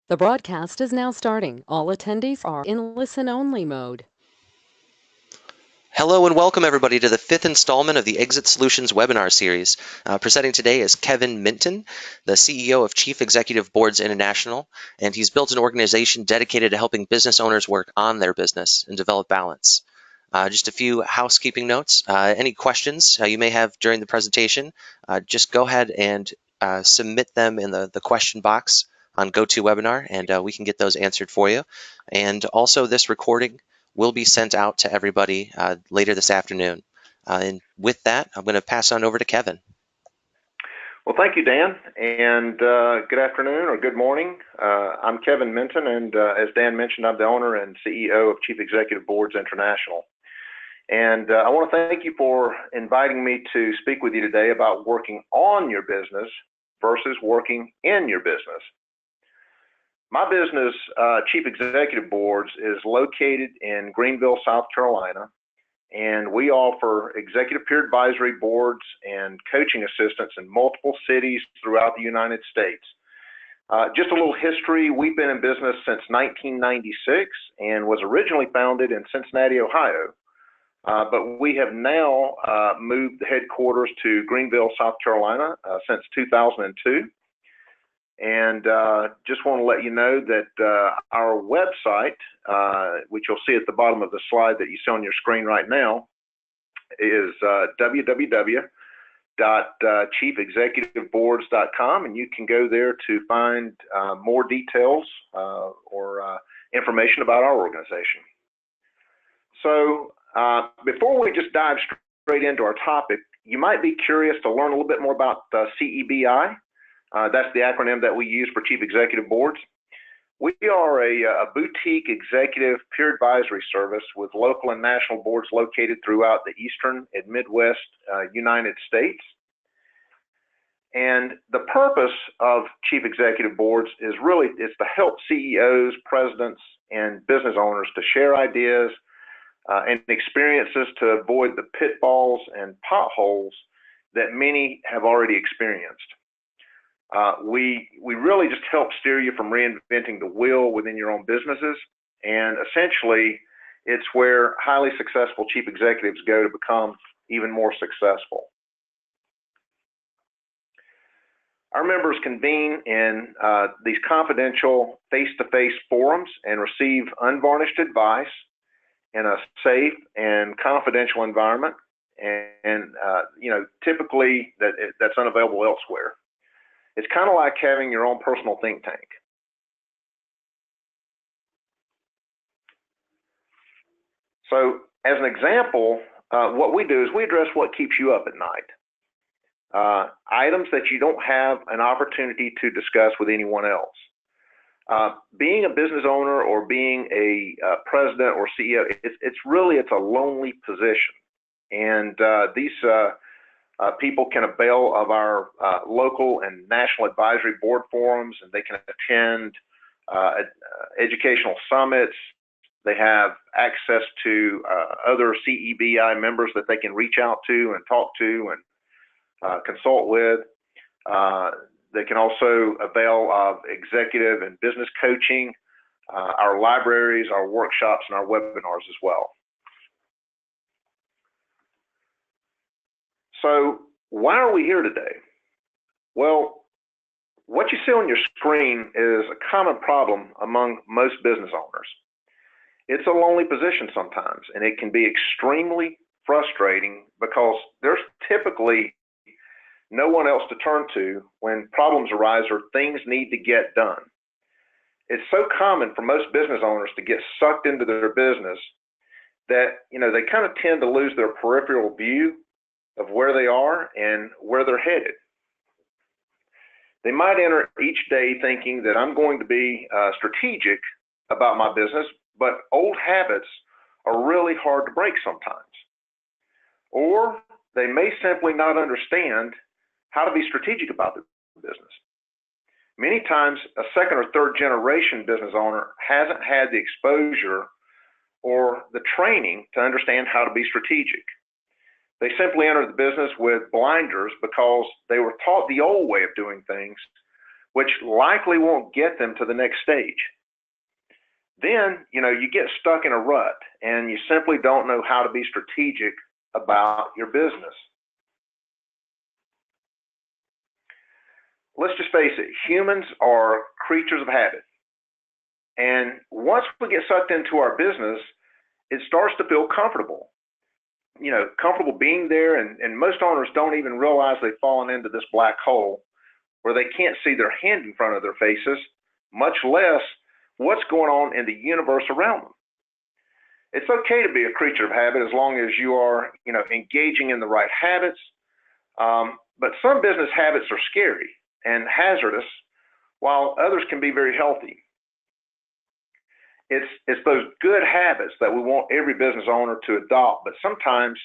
The broadcast is now starting. All attendees are in listen-only mode. Hello and welcome everybody to the fifth installment of the Exit Solutions webinar series. Presenting today is Kevin Minton, the CEO of Chief Executive Boards International, and he's built an organization dedicated to helping business owners work on their business and develop balance. Just a few housekeeping notes. Any questions you may have during the presentation, just go ahead and submit them in the question box on GoToWebinar, and we can get those answered for you. And also, this recording will be sent out to everybody later this afternoon. And with that, I'm going to pass on over to Kevin. Well, thank you, Dan, and good afternoon or good morning. I'm Kevin Minton, and as Dan mentioned, I'm the owner and CEO of Chief Executive Boards International. And I want to thank you for inviting me to speak with you today about working on your business versus working in your business. My business, Chief Executive Boards, is located in Greenville, South Carolina, and we offer executive peer advisory boards and coaching assistance in multiple cities throughout the United States. Just a little history, we've been in business since 1996 and was originally founded in Cincinnati, Ohio, but we have now moved the headquarters to Greenville, South Carolina since 2002. And just want to let you know that our website, which you'll see at the bottom of the slide that you see on your screen right now, is www.chiefexecutiveboards.com, and you can go there to find more details or information about our organization. So before we just dive straight into our topic, you might be curious to learn a little bit more about CEBI. That's the acronym that we use for Chief Executive Boards. We are a boutique executive peer advisory service with local and national boards located throughout the Eastern and Midwest United States. And the purpose of Chief Executive Boards is to help CEOs, presidents, and business owners to share ideas and experiences to avoid the pitfalls and potholes that many have already experienced. We really just help steer you from reinventing the wheel within your own businesses, and essentially it's where highly successful chief executives go to become even more successful. Our members convene in these confidential face-to-face forums and receive unvarnished advice in a safe and confidential environment, and typically that's unavailable elsewhere. It's kind of like having your own personal think tank. So as an example, what we do is we address what keeps you up at night. Items that you don't have an opportunity to discuss with anyone else. Being a business owner or being a president or CEO, it's a lonely position. And these people can avail of our local and national advisory board forums, and they can attend educational summits. They have access to other CEBI members that they can reach out to and talk to and consult with. They can also avail of executive and business coaching, our libraries, our workshops, and our webinars as well. So why are we here today? Well, what you see on your screen is a common problem among most business owners. It's a lonely position sometimes, and it can be extremely frustrating because there's typically no one else to turn to when problems arise or things need to get done. It's so common for most business owners to get sucked into their business that they kind of tend to lose their peripheral view of where they are and where they're headed. They might enter each day thinking that I'm going to be strategic about my business, but old habits are really hard to break sometimes. Or they may simply not understand how to be strategic about their business. Many times, a second or third generation business owner hasn't had the exposure or the training to understand how to be strategic. They simply enter the business with blinders because they were taught the old way of doing things which likely won't get them to the next stage. Then, you get stuck in a rut and you simply don't know how to be strategic about your business. Let's just face it, humans are creatures of habit. And once we get sucked into our business, it starts to feel comfortable. Comfortable being there, and most owners don't even realize they've fallen into this black hole where they can't see their hand in front of their faces, much less what's going on in the universe around them. It's okay to be a creature of habit as long as you are, engaging in the right habits. But some business habits are scary and hazardous, while others can be very healthy. It's those good habits that we want every business owner to adopt, but sometimes,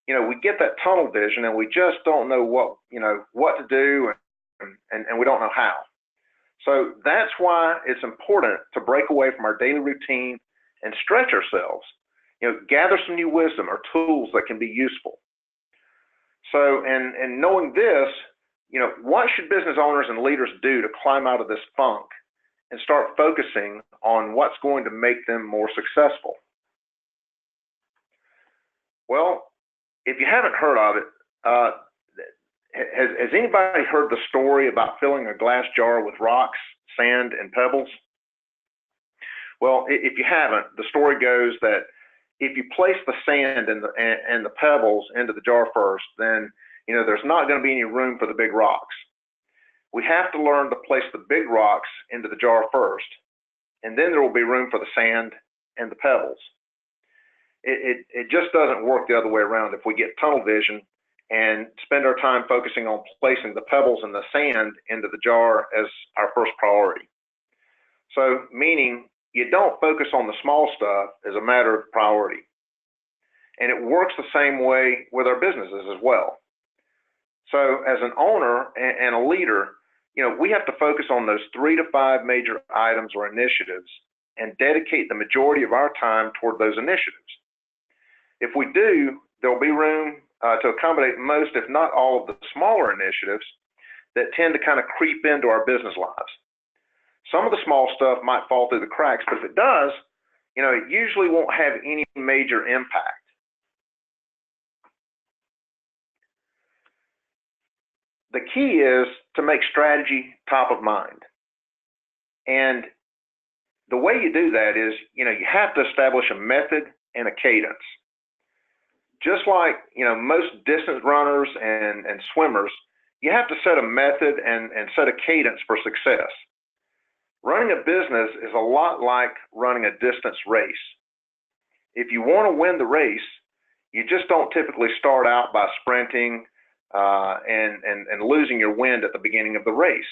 we get that tunnel vision and we just don't know what to do, and we don't know how. So that's why it's important to break away from our daily routine and stretch ourselves, gather some new wisdom or tools that can be useful. So, and knowing this, what should business owners and leaders do to climb out of this funk and start focusing on what's going to make them more successful? Well, if you haven't heard of it, has anybody heard the story about filling a glass jar with rocks, sand, and pebbles? Well, if you haven't, the story goes that if you place the sand and the pebbles into the jar first, then there's not going to be any room for the big rocks. We have to learn to place the big rocks into the jar first, and then there will be room for the sand and the pebbles. It just doesn't work the other way around if we get tunnel vision and spend our time focusing on placing the pebbles and the sand into the jar as our first priority. So, meaning you don't focus on the small stuff as a matter of priority. And it works the same way with our businesses as well. So as an owner and a leader, we have to focus on those 3 to 5 major items or initiatives and dedicate the majority of our time toward those initiatives. If we do, there'll be room to accommodate most, if not all, of the smaller initiatives that tend to kind of creep into our business lives. Some of the small stuff might fall through the cracks, but if it does, it usually won't have any major impact. The key is to make strategy top of mind. And the way you do that is, you have to establish a method and a cadence. Just like, most distance runners and swimmers, you have to set a method and set a cadence for success. Running a business is a lot like running a distance race. If you want to win the race, you just don't typically start out by sprinting and losing your wind at the beginning of the race,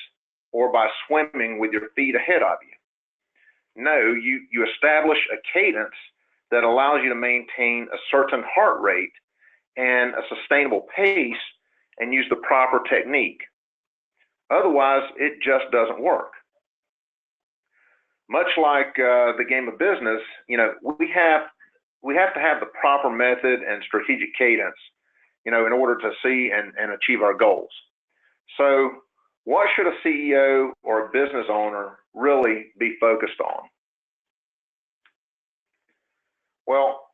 or by swimming with your feet ahead of you. No, you establish a cadence that allows you to maintain a certain heart rate and a sustainable pace and use the proper technique. Otherwise, it just doesn't work. Much like the game of business, we have to have the proper method and strategic cadence, in order to see and achieve our goals. So what should a CEO or a business owner really be focused on? Well,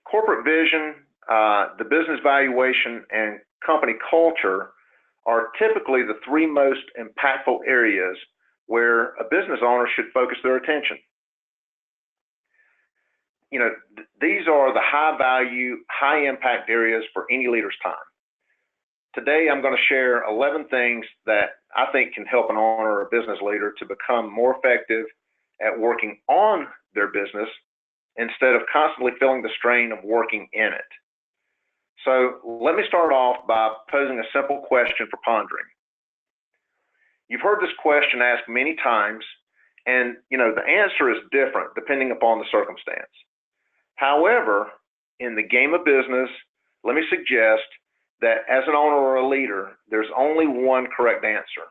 corporate vision, the business valuation, and company culture are typically the 3 most impactful areas where a business owner should focus their attention. These are the high value, high impact areas for any leader's time. Today, I'm going to share 11 things that I think can help an owner or a business leader to become more effective at working on their business instead of constantly feeling the strain of working in it. So let me start off by posing a simple question for pondering. You've heard this question asked many times, and the answer is different depending upon the circumstance. However, in the game of business, let me suggest that as an owner or a leader, there's only one correct answer.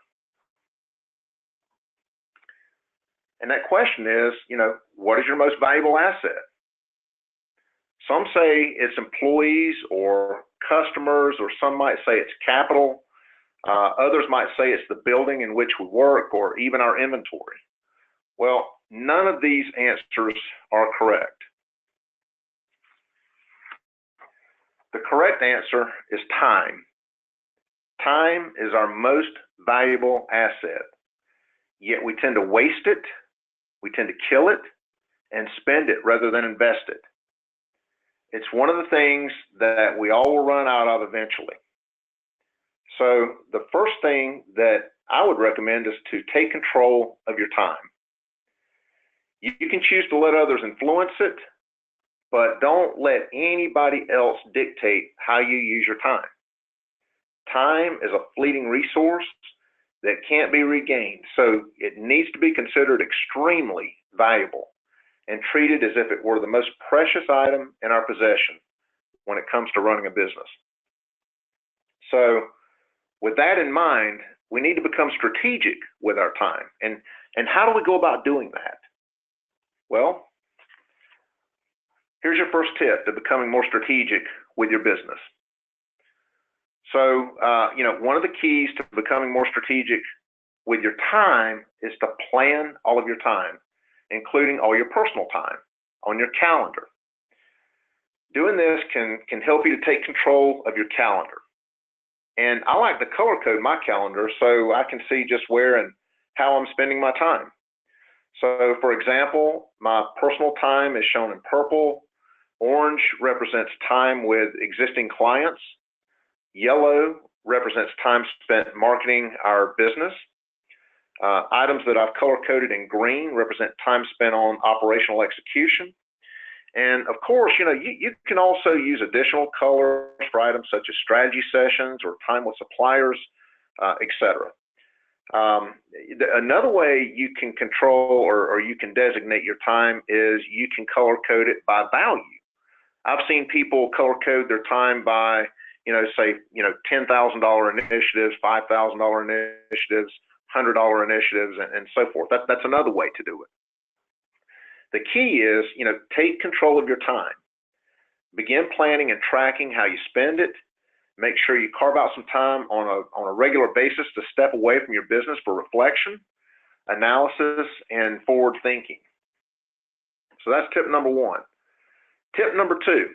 And that question is, what is your most valuable asset? Some say it's employees or customers, or some might say it's capital. Others might say it's the building in which we work or even our inventory. Well, none of these answers are correct. The correct answer is time. Time is our most valuable asset, yet we tend to waste it, we tend to kill it, and spend it rather than invest it. It's one of the things that we all will run out of eventually. So the first thing that I would recommend is to take control of your time. You can choose to let others influence it, but don't let anybody else dictate how you use your time. Time is a fleeting resource that can't be regained, so it needs to be considered extremely valuable and treated as if it were the most precious item in our possession when it comes to running a business. So with that in mind, we need to become strategic with our time. And how do we go about doing that? Well, here's your first tip to becoming more strategic with your business. So, one of the keys to becoming more strategic with your time is to plan all of your time, including all your personal time on your calendar. Doing this can help you to take control of your calendar. And I like to color code my calendar so I can see just where and how I'm spending my time. So, for example, my personal time is shown in purple. Orange represents time with existing clients. Yellow represents time spent marketing our business. Items that I've color-coded in green represent time spent on operational execution. And of course, you can also use additional colors for items such as strategy sessions or time with suppliers, etc. Another way you can control or you can designate your time is you can color-code it by value. I've seen people color-code their time by say, $10,000 initiatives, $5,000 initiatives, $100 initiatives, and so forth. That's another way to do it. The key is, take control of your time. Begin planning and tracking how you spend it. Make sure you carve out some time on a regular basis to step away from your business for reflection, analysis, and forward thinking. So that's tip number one. Tip number two.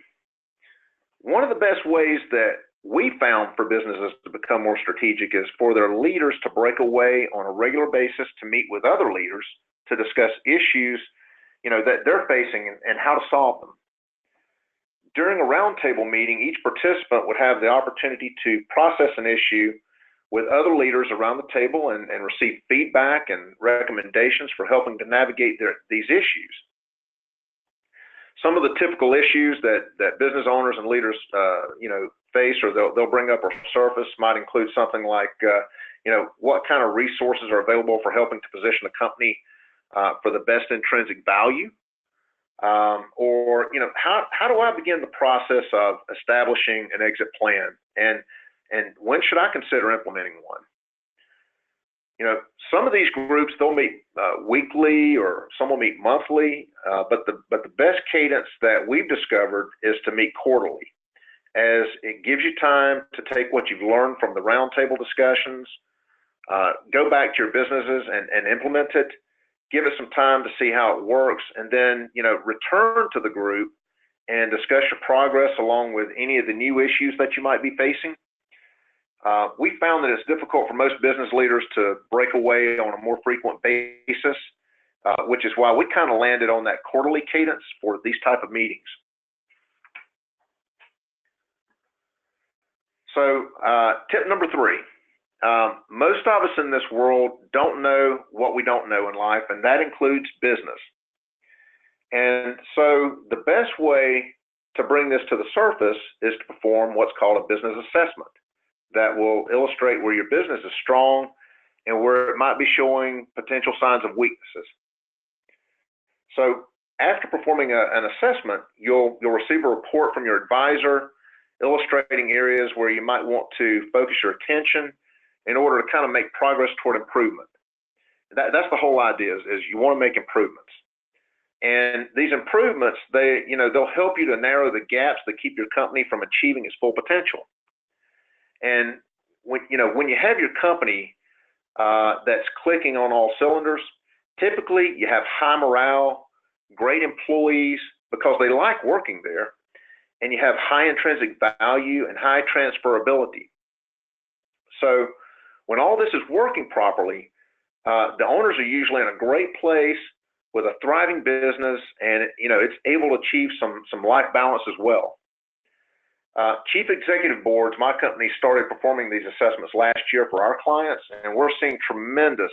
One of the best ways that we found for businesses to become more strategic is for their leaders to break away on a regular basis to meet with other leaders to discuss issues, that they're facing and how to solve them. During a roundtable meeting, each participant would have the opportunity to process an issue with other leaders around the table and receive feedback and recommendations for helping to navigate these issues. Some of the typical issues that business owners and leaders, face or they'll bring up or surface might include something like, what kind of resources are available for helping to position a company for the best intrinsic value, or how do I begin the process of establishing an exit plan, and when should I consider implementing one? Some of these groups, they'll meet weekly or some will meet monthly, but the best cadence that we've discovered is to meet quarterly, as it gives you time to take what you've learned from the roundtable discussions, go back to your businesses and implement it, give it some time to see how it works, and then return to the group and discuss your progress along with any of the new issues that you might be facing. We found that it's difficult for most business leaders to break away on a more frequent basis, which is why we kind of landed on that quarterly cadence for these type of meetings. So tip number three, most of us in this world don't know what we don't know in life, and that includes business. And so the best way to bring this to the surface is to perform what's called a business assessment that will illustrate where your business is strong and where it might be showing potential signs of weaknesses. So after performing an assessment, you'll receive a report from your advisor illustrating areas where you might want to focus your attention in order to kind of make progress toward improvement. That's the whole idea is you want to make improvements. And these improvements, they'll help you to narrow the gaps that keep your company from achieving its full potential. And when you have your company that's clicking on all cylinders, typically you have high morale, great employees because they like working there, and you have high intrinsic value and high transferability. So when all this is working properly, the owners are usually in a great place with a thriving business, and it's able to achieve some life balance as well. Chief executive boards, my company started performing these assessments last year for our clients, and we're seeing tremendous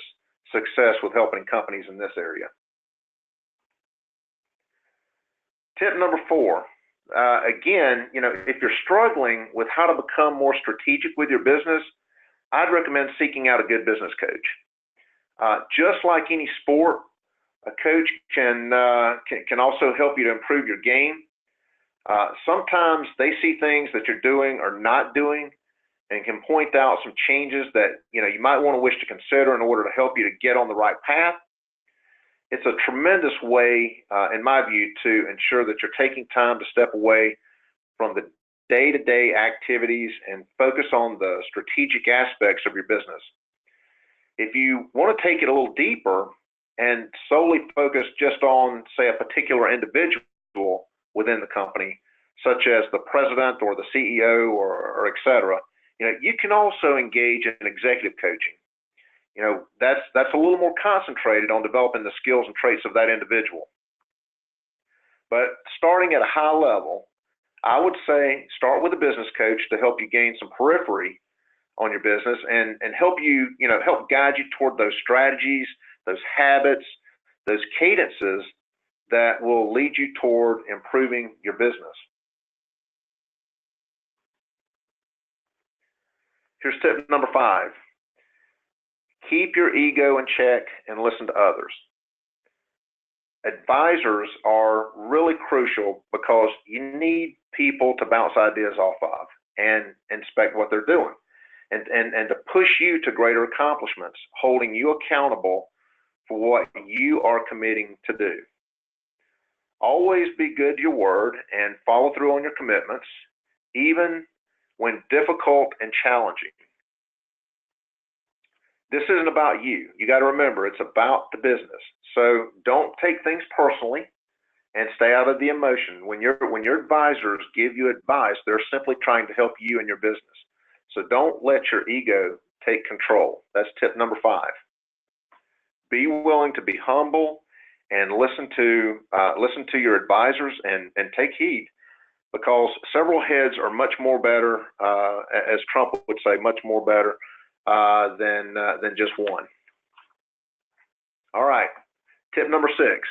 success with helping companies in this area. Tip number 4, again, if you're struggling with how to become more strategic with your business, I'd recommend seeking out a good business coach. Just like any sport, a coach can also help you to improve your game. Sometimes they see things that you're doing or not doing and can point out some changes that you might want to wish to consider in order to help you to get on the right path. It's a tremendous way, in my view, to ensure that you're taking time to step away from the day-to-day activities and focus on the strategic aspects of your business. If you want to take it a little deeper and solely focus just on, say, a particular individual within the company, such as the president or the CEO or et cetera, you can also engage in executive coaching. That's a little more concentrated on developing the skills and traits of that individual. But starting at a high level, I would say start with a business coach to help you gain some periphery on your business and help you, help guide you toward those strategies, those habits, those cadences that will lead you toward improving your business. Here's tip number 5. Keep your ego in check and listen to others. Advisors are really crucial because you need people to bounce ideas off of and inspect what they're doing and to push you to greater accomplishments, holding you accountable for what you are committing to do. Always be good to your word and follow through on your commitments, even when difficult and challenging. This isn't about you. You got to remember, it's about the business. So don't take things personally and stay out of the emotion. When your advisors give you advice, they're simply trying to help you in your business. So don't let your ego take control. That's tip number 5. Be willing to be humble and listen to your advisors and take heed, because several heads are much more better, as Trump would say, much more better than just one. All right, tip number 6.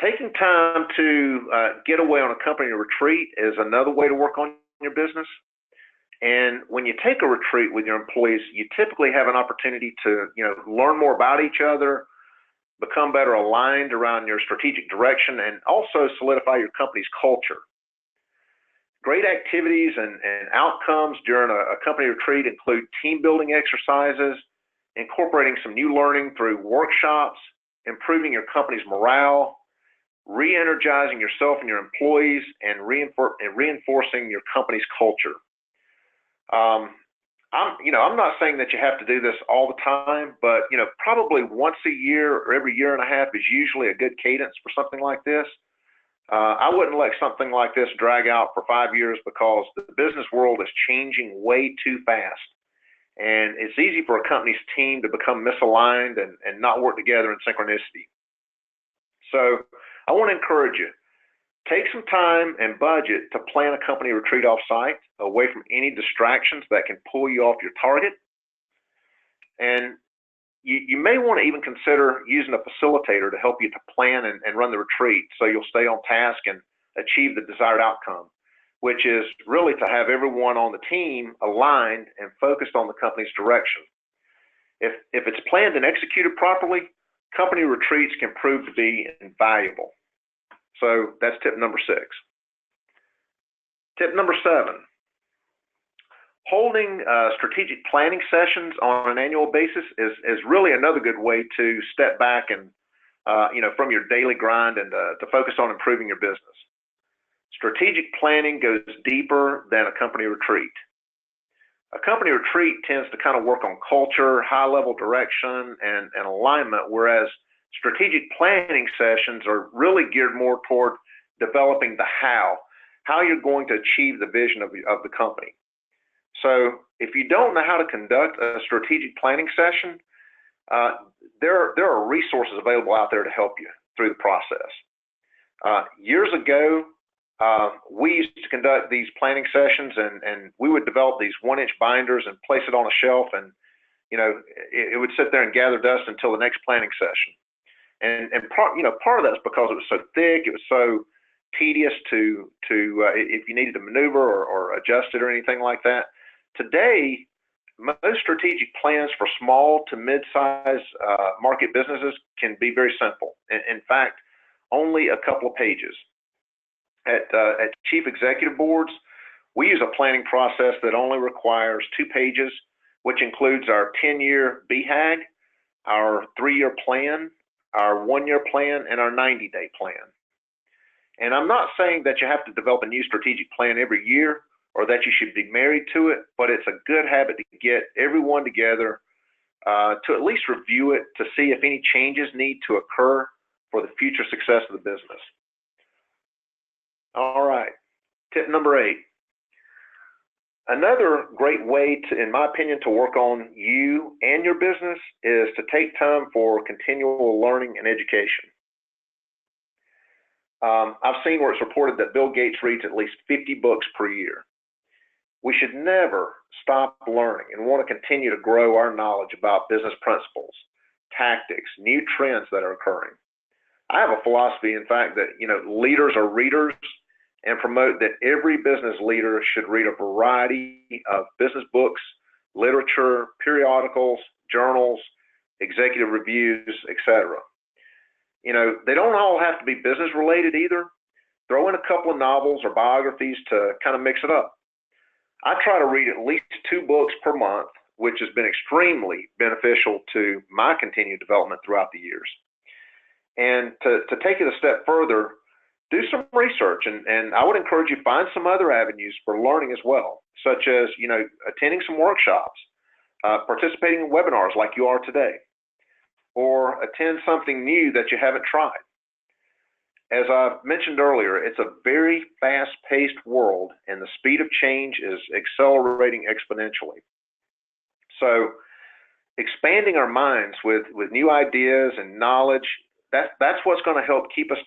Taking time to get away on a company retreat is another way to work on your business. And when you take a retreat with your employees, you typically have an opportunity to learn more about each other, become better aligned around your strategic direction, and also solidify your company's culture. Great activities and outcomes during a company retreat include team building exercises, incorporating some new learning through workshops, improving your company's morale, re-energizing yourself and your employees, and reinforcing your company's culture. I'm not saying that you have to do this all the time, but probably once a year or every year and a half is usually a good cadence for something like this. I wouldn't let something like this drag out for 5 years, because the business world is changing way too fast. And it's easy for a company's team to become misaligned and not work together in synchronicity. So I want to encourage you, take some time and budget to plan a company retreat off-site, away from any distractions that can pull you off your target. And you may want to even consider using a facilitator to help you to plan and run the retreat, so you'll stay on task and achieve the desired outcome, which is really to have everyone on the team aligned and focused on the company's direction. If it's planned and executed properly, company retreats can prove to be invaluable. So that's tip number 6. Tip number 7. Holding strategic planning sessions on an annual basis is really another good way to step back and from your daily grind and to focus on improving your business. Strategic planning goes deeper than a company retreat. A company retreat tends to kind of work on culture, high-level direction, and alignment, whereas strategic planning sessions are really geared more toward developing the how you're going to achieve the vision of the company. So if you don't know how to conduct a strategic planning session, there are resources available out there to help you through the process. Years ago, we used to conduct these planning sessions, and we would develop these 1-inch binders and place it on a shelf, and it would sit there and gather dust until the next planning session. And part of that's because it was so thick, it was so tedious to if you needed to maneuver or adjust it or anything like that. Today, most strategic plans for small to mid-size market businesses can be very simple. In fact, only a couple of pages. At chief executive boards, we use a planning process that only requires 2 pages, which includes our 10-year BHAG, our 3-year plan, our 1-year plan, and our 90-day plan. And I'm not saying that you have to develop a new strategic plan every year or that you should be married to it, but it's a good habit to get everyone together to at least review it to see if any changes need to occur for the future success of the business. All right, tip number 8. Another great way to, in my opinion, to work on you and your business is to take time for continual learning and education. I've seen where it's reported that Bill Gates reads at least 50 books per year. We should never stop learning and want to continue to grow our knowledge about business principles, tactics, new trends that are occurring. I have a philosophy, in fact, that leaders are readers, and promote that every business leader should read a variety of business books, literature, periodicals, journals, executive reviews, etc. They don't all have to be business related either. Throw in a couple of novels or biographies to kind of mix it up. I try to read at least 2 books per month, which has been extremely beneficial to my continued development throughout the years. And to take it a step further, do some research, and I would encourage you to find some other avenues for learning as well, such as attending some workshops, participating in webinars like you are today, or attend something new that you haven't tried. As I mentioned earlier, it's a very fast-paced world, and the speed of change is accelerating exponentially. So expanding our minds with new ideas and knowledge, that's what's going to help keep us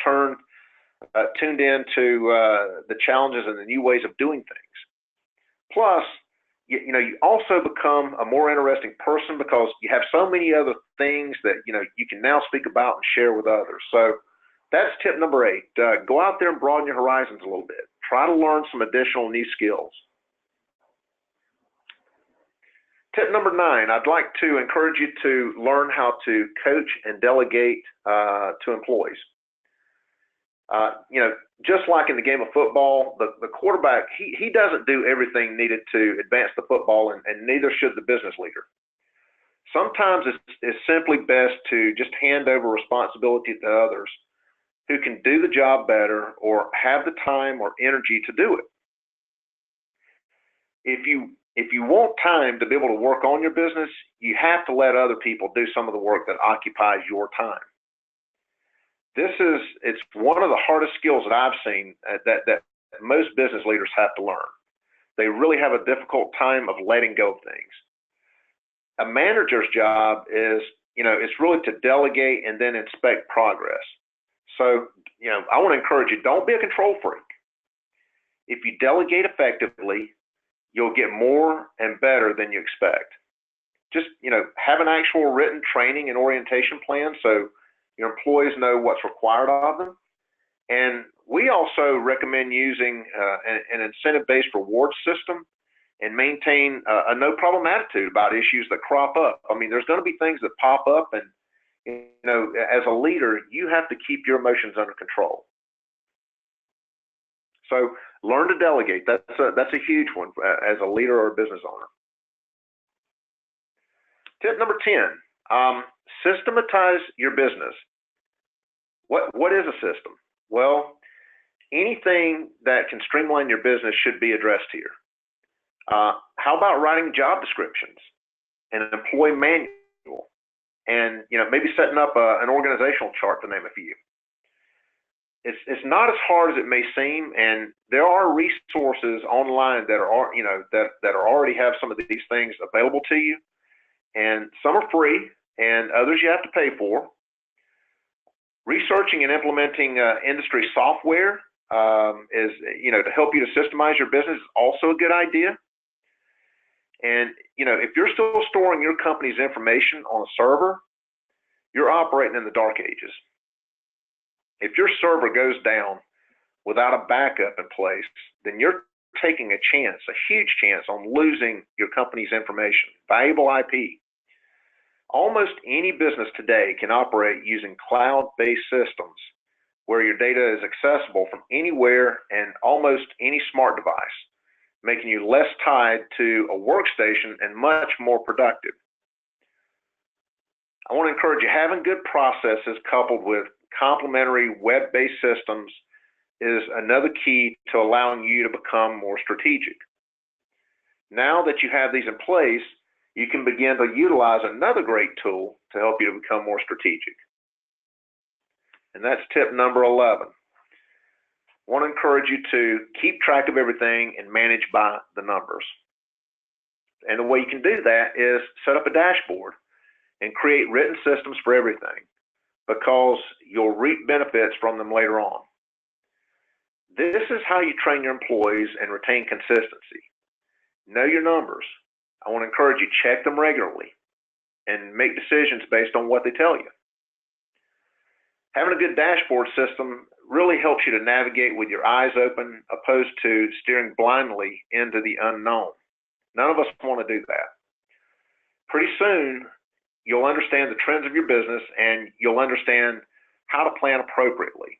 tuned in to the challenges and the new ways of doing things. Plus, you also become a more interesting person because you have so many other things that you can now speak about and share with others. So that's tip number 8. Go out there and broaden your horizons a little bit. Try to learn some additional new skills. Tip number 9, I'd like to encourage you to learn how to coach and delegate to employees. Just like in the game of football, the quarterback, he doesn't do everything needed to advance the football, and neither should the business leader. Sometimes it's simply best to just hand over responsibility to others who can do the job better or have the time or energy to do it. If you want time to be able to work on your business, you have to let other people do some of the work that occupies your time. It's one of the hardest skills that I've seen that most business leaders have to learn. They really have a difficult time of letting go of things. A manager's job is, it's really to delegate and then inspect progress. So, I want to encourage you, don't be a control freak. If you delegate effectively, you'll get more and better than you expect. Just, have an actual written training and orientation plan so your employees know what's required of them. And we also recommend using an incentive-based reward system and maintain a no-problem attitude about issues that crop up. I mean, there's going to be things that pop up, and as a leader, you have to keep your emotions under control. So learn to delegate. That's a huge one as a leader or a business owner. Tip number 10, systematize your business. What is a system? Well, anything that can streamline your business should be addressed here. How about writing job descriptions, an employee manual, and maybe setting up an organizational chart, to name a few? It's not as hard as it may seem, and there are resources online that are that are already have some of these things available to you, and some are free, and others you have to pay for. Researching and implementing industry software is to help you to systemize your business is also a good idea. And if you're still storing your company's information on a server, you're operating in the dark ages. If your server goes down without a backup in place, then you're taking a chance, a huge chance, on losing your company's information, valuable IP. Almost any business today can operate using cloud-based systems where your data is accessible from anywhere and almost any smart device, making you less tied to a workstation and much more productive. I want to encourage you, having good processes coupled with complementary web-based systems is another key to allowing you to become more strategic. Now that you have these in place, you can begin to utilize another great tool to help you to become more strategic. And that's tip number 11. I want to encourage you to keep track of everything and manage by the numbers. And the way you can do that is set up a dashboard and create written systems for everything, because you'll reap benefits from them later on. This is how you train your employees and retain consistency. Know your numbers. I want to encourage you, check them regularly and make decisions based on what they tell you. Having a good dashboard system really helps you to navigate with your eyes open, opposed to steering blindly into the unknown. None of us want to do that. Pretty soon, you'll understand the trends of your business, and you'll understand how to plan appropriately.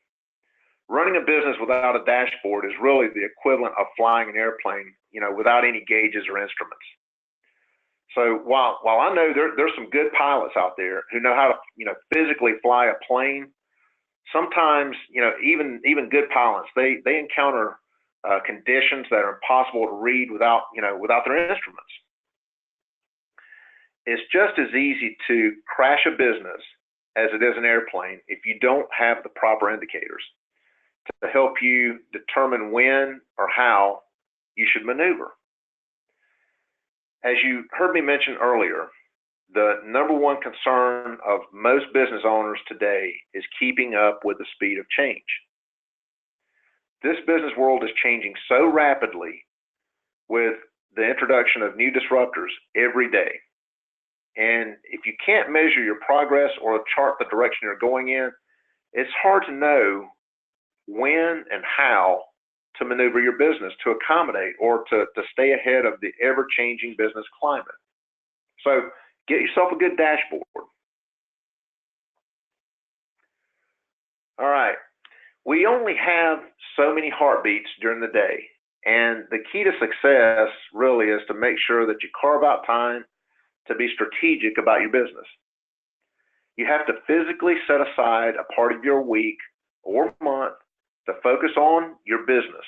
Running a business without a dashboard is really the equivalent of flying an airplane, without any gauges or instruments. So while I know there's some good pilots out there who know how to, physically fly a plane, sometimes, even good pilots, they encounter conditions that are impossible to read without their instruments. It's just as easy to crash a business as it is an airplane if you don't have the proper indicators to help you determine when or how you should maneuver. As you heard me mention earlier, the number one concern of most business owners today is keeping up with the speed of change. This business world is changing so rapidly with the introduction of new disruptors every day. And if you can't measure your progress or chart the direction you're going in, it's hard to know when and how to maneuver your business to accommodate or to stay ahead of the ever-changing business climate. So get yourself a good dashboard. All right. We only have so many heartbeats during the day, and the key to success really is to make sure that you carve out time to be strategic about your business. You have to physically set aside a part of your week or month to focus on your business.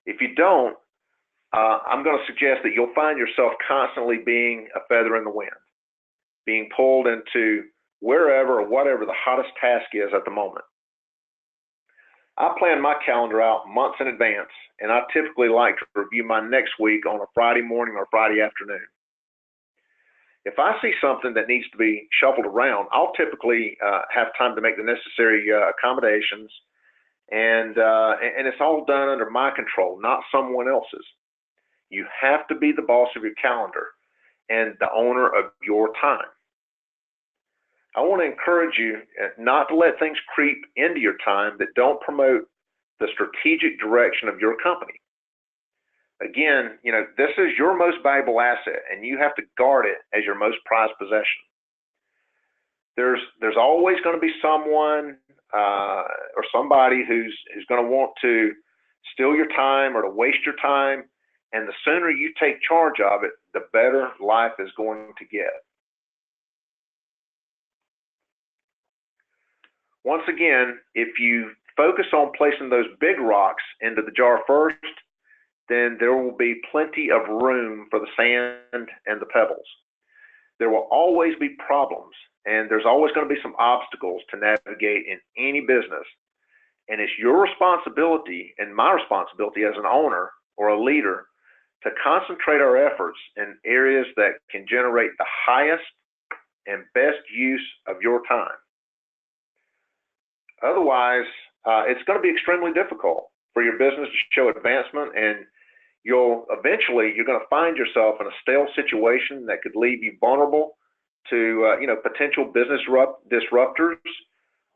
If you don't, I'm going to suggest that you'll find yourself constantly being a feather in the wind, being pulled into wherever or whatever the hottest task is at the moment. I plan my calendar out months in advance, and I typically like to review my next week on a Friday morning or Friday afternoon. If I see something that needs to be shuffled around, I'll typically have time to make the necessary accommodations, and it's all done under my control, not someone else's. You have to be the boss of your calendar and the owner of your time. I want to encourage you not to let things creep into your time that don't promote the strategic direction of your company. Again, this is your most valuable asset, and you have to guard it as your most prized possession. There's always going to be someone or somebody who's going to want to steal your time or to waste your time, and the sooner you take charge of it, the better life is going to get. Once again, if you focus on placing those big rocks into the jar first, then there will be plenty of room for the sand and the pebbles. There will always be problems, and there's always going to be some obstacles to navigate in any business. And it's your responsibility and my responsibility as an owner or a leader to concentrate our efforts in areas that can generate the highest and best use of your time. Otherwise, it's going to be extremely difficult for your business to show advancement, and you're going to find yourself in a stale situation that could leave you vulnerable to potential business disruptors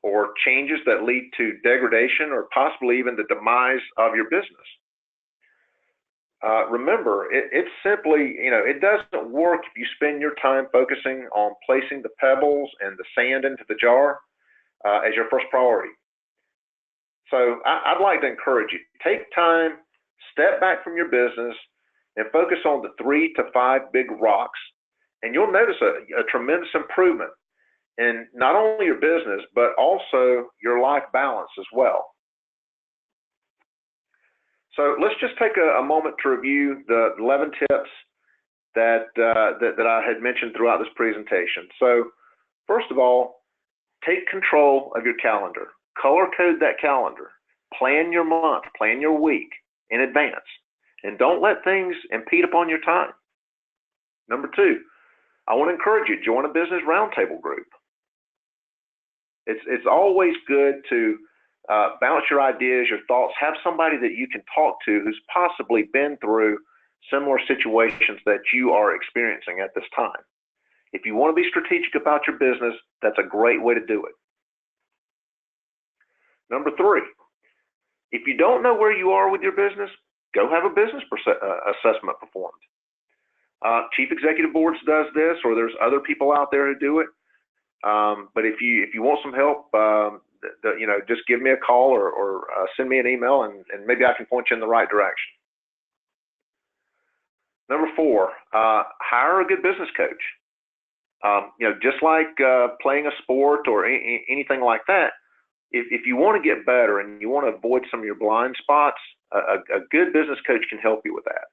or changes that lead to degradation or possibly even the demise of your business. Remember, it's simply, it doesn't work if you spend your time focusing on placing the pebbles and the sand into the jar as your first priority. So I'd like to encourage you, take time, step back from your business, and focus on the 3 to 5 big rocks, and you'll notice a tremendous improvement in not only your business, but also your life balance as well. So let's just take a moment to review the 11 tips that I had mentioned throughout this presentation. So first of all, take control of your calendar. Color code that calendar. Plan your month, plan your week in advance, and don't let things impede upon your time. Number 2, I want to encourage you, join a business roundtable group. It's always good to bounce your ideas, your thoughts, have somebody that you can talk to who's possibly been through similar situations that you are experiencing at this time. If you want to be strategic about your business, that's a great way to do it. Number 3, if you don't know where you are with your business, go have a business assessment performed. Chief Executive Boards does this, or there's other people out there who do it. But if you want some help, just give me a call or send me an email, and maybe I can point you in the right direction. Number 4, hire a good business coach. Just like playing a sport or anything like that, if you want to get better and you want to avoid some of your blind spots, a good business coach can help you with that.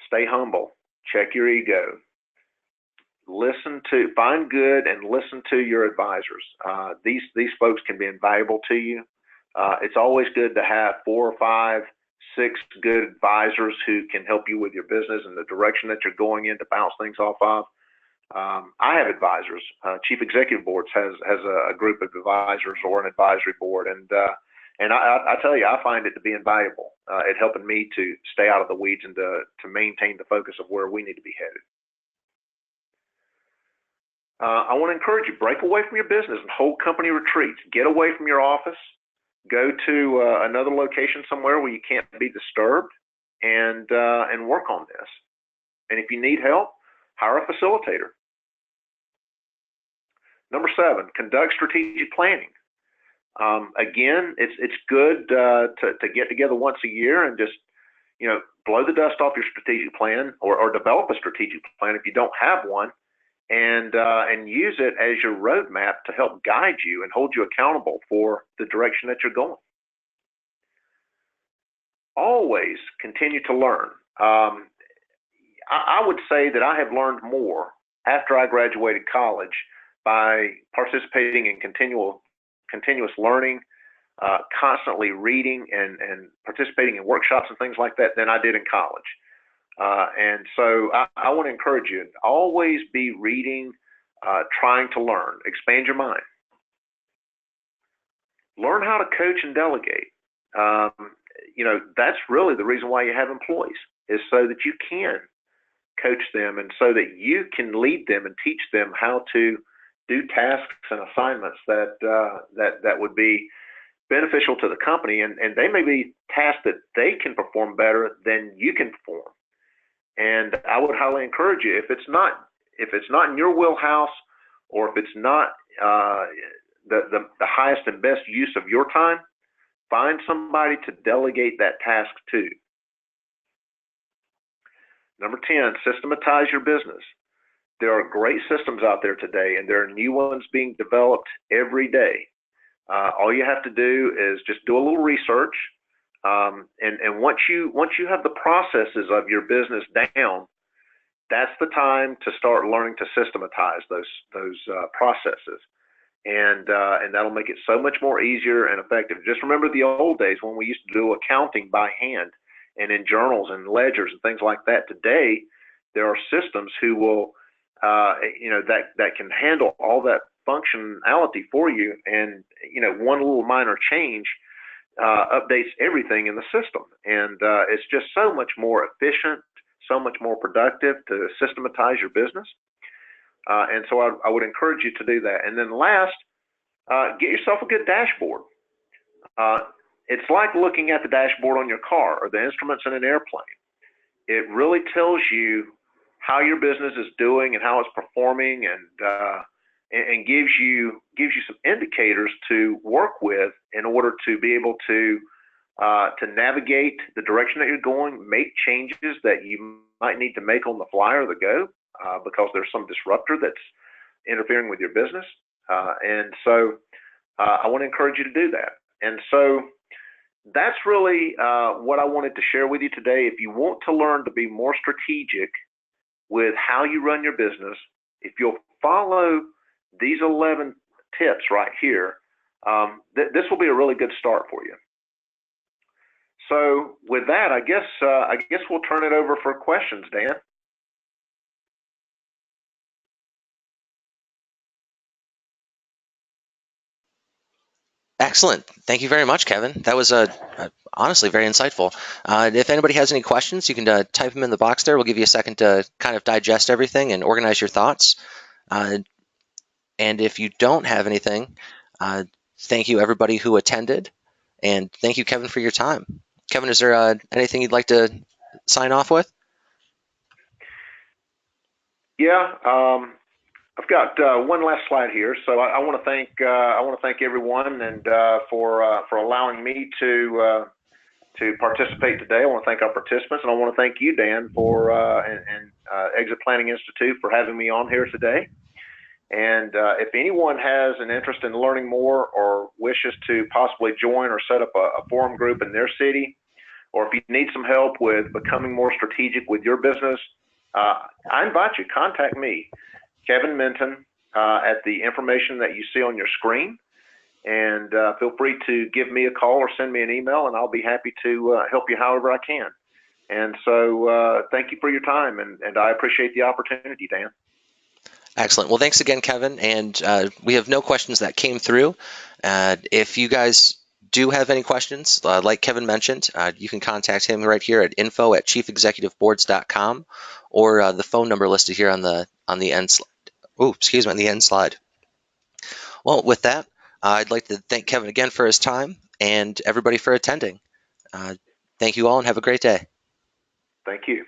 Stay humble. Check your ego. Find good and listen to your advisors. These folks can be invaluable to you. It's always good to have 4 or 5, 6 good advisors who can help you with your business and the direction that you're going in to bounce things off of. I have advisors. Chief Executive Boards has a group of advisors or an advisory board, and I tell you, I find it to be invaluable at helping me to stay out of the weeds and to maintain the focus of where we need to be headed. I want to encourage you, break away from your business and hold company retreats. Get away from your office. Go to another location somewhere where you can't be disturbed, and work on this. And if you need help, hire a facilitator. Number 7, conduct strategic planning. Again, it's good to get together once a year and just blow the dust off your strategic plan, or develop a strategic plan if you don't have one, and use it as your roadmap to help guide you and hold you accountable for the direction that you're going. Always continue to learn. I would say that I have learned more after I graduated college by participating in continuous learning, constantly reading and participating in workshops and things like that than I did in college. And so I want to encourage you, always be reading, trying to learn, expand your mind. Learn how to coach and delegate. That's really the reason why you have employees, is so that you can coach them and so that you can lead them and teach them how to do tasks and assignments that would be beneficial to the company, and they may be tasks that they can perform better than you can perform. And I would highly encourage you, if it's not in your wheelhouse, or if it's not the highest and best use of your time, find somebody to delegate that task to. Number 10, systematize your business. There are great systems out there today, and there are new ones being developed every day. All you have to do is just do a little research, And once you have the processes of your business down, that's the time to start learning to systematize those processes, and that'll make it so much more easier and effective. Just remember the old days when we used to do accounting by hand and in journals and ledgers and things like that. Today, there are systems who will, that can handle all that functionality for you, and one little minor change updates everything in the system, and it's just so much more efficient, so much more productive to systematize your business. And so I would encourage you to do that. And then last, get yourself a good dashboard. It's like looking at the dashboard on your car or the instruments in an airplane. It really tells you how your business is doing and how it's performing, and gives you some indicators to work with in order to be able to navigate the direction that you're going, make changes that you might need to make on the fly or the go, because there's some disruptor that's interfering with your business. And so I want to encourage you to do that. And so that's really what I wanted to share with you today. If you want to learn to be more strategic with how you run your business, if you'll follow these 11 tips right here, this will be a really good start for you. So with that, I guess we'll turn it over for questions, Dan. Excellent. Thank you very much, Kevin. That was honestly very insightful. If anybody has any questions, you can type them in the box there. We'll give you a second to kind of digest everything and organize your thoughts. And if you don't have anything, thank you everybody who attended, and thank you, Kevin, for your time. Kevin, is there anything you'd like to sign off with? Yeah, I've got one last slide here. So I want to thank everyone, and for allowing me to participate today. I want to thank our participants, and I want to thank you, Dan, for and Exit Planning Institute for having me on here today. And if anyone has an interest in learning more or wishes to possibly join or set up a forum group in their city, or if you need some help with becoming more strategic with your business, I invite you, contact me, Kevin Minton, at the information that you see on your screen. And feel free to give me a call or send me an email, and I'll be happy to help you however I can. And so thank you for your time, and I appreciate the opportunity, Dan. Excellent. Well, thanks again, Kevin. And we have no questions that came through. If you guys do have any questions, like Kevin mentioned, you can contact him right here at info@chiefexecutiveboards.com, or the phone number listed here on the end slide. Oh, excuse me, on the end slide. Well, with that, I'd like to thank Kevin again for his time and everybody for attending. Thank you all, and have a great day. Thank you.